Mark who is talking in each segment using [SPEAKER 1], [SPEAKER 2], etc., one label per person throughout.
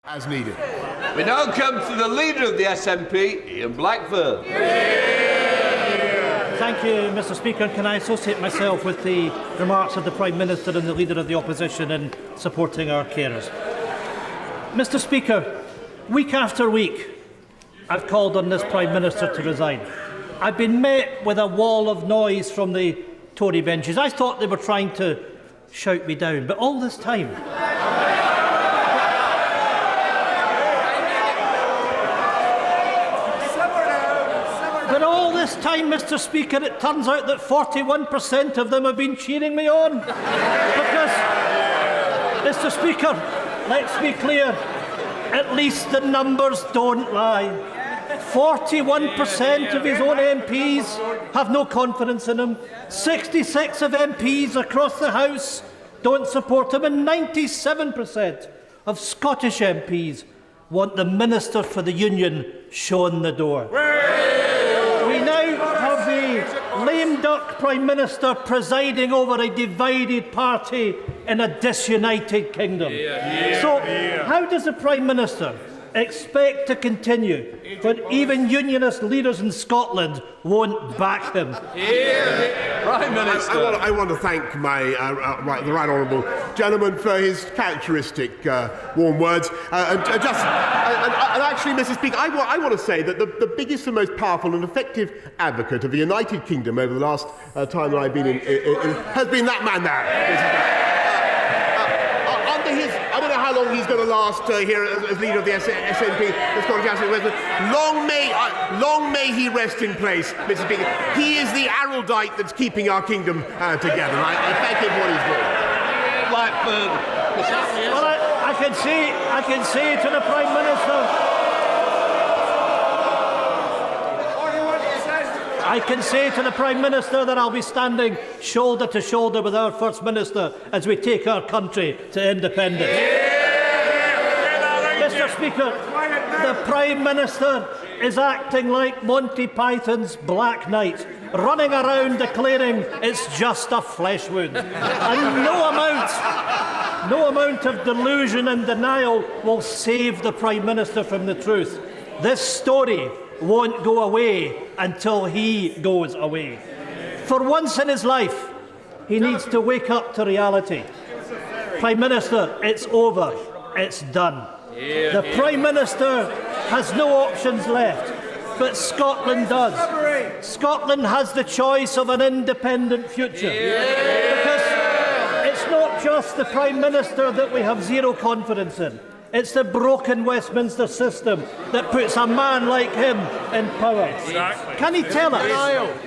[SPEAKER 1] as needed.
[SPEAKER 2] We now come to the leader of the SNP, Ian Blackford.
[SPEAKER 3] Thank you, Mr. Speaker. Can I associate myself with the remarks of the Prime Minister and the Leader of the Opposition in supporting our carers? Mr. Speaker, week after week, I've called on this Prime Minister to resign. I've been met with a wall of noise from the Tory benches. I thought they were trying to shout me down, but all this time, Mr. Speaker, it turns out that 41% of them have been cheering me on. Because, Mr. Speaker, let's be clear, at least the numbers don't lie. 41% of his own MPs have no confidence in him. 66 of MPs across the House don't support him, and 97% of Scottish MPs want the Minister for the Union shown the door. We now have the lame duck Prime Minister presiding over a divided party in a disunited kingdom. So, how does the Prime Minister expect to continue when even unionist leaders in Scotland won't back him?
[SPEAKER 1] Prime Minister. I want to thank my the right honourable gentleman for his characteristic warm words. And actually, Mr. Speaker, I want to say that the biggest and most powerful and effective advocate of the United Kingdom over the last time that I've been in has been that man there. I don't know how long he's going to last here as leader of the SNP, the Scottish Assembly. Long may he rest in place, Mr. Speaker. He is the Araldite that's keeping our kingdom together. I thank him for what he's doing.
[SPEAKER 2] Blackford.
[SPEAKER 3] Well, I can say to the Prime Minister, I can say to the Prime Minister that I'll be standing shoulder to shoulder with our First Minister as we take our country to independence. Mr. Speaker, the Prime Minister is acting like Monty Python's Black Knight, running around declaring it's just a flesh wound. And no amount of delusion and denial will save the Prime Minister from the truth. This story won't go away until he goes away. For once in his life, he needs to wake up to reality. Prime Minister, it's over. It's done. The Prime Minister has no options left, but Scotland does. Scotland has the choice of an independent future. Because it's not just the Prime Minister that we have zero confidence in. It's the broken Westminster system that puts a man like him in power. Exactly. Can he tell us,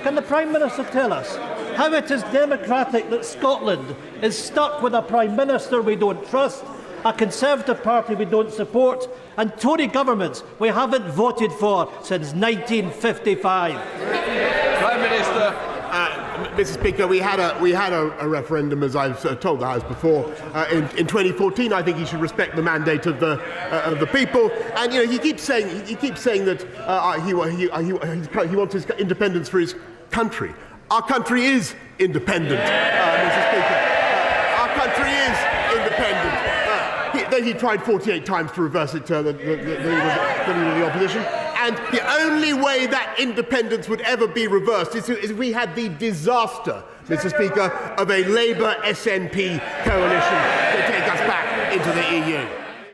[SPEAKER 3] can the Prime Minister tell us how it is democratic that Scotland is stuck with a Prime Minister we don't trust, a Conservative Party we don't support, and Tory governments we haven't voted for since 1955?
[SPEAKER 2] Prime Minister.
[SPEAKER 1] Mr. Speaker, we had a referendum, as I've told the House before, in 2014. I think he should respect the mandate of the people. And he keeps saying that he wants his independence for his country. Our country is independent, Mr. Speaker. Our country is independent. He tried 48 times to reverse it to the leader of the opposition. And the only way that independence would ever be reversed is if we had the disaster, Mr. Speaker, of a Labour SNP coalition to take us back into the EU.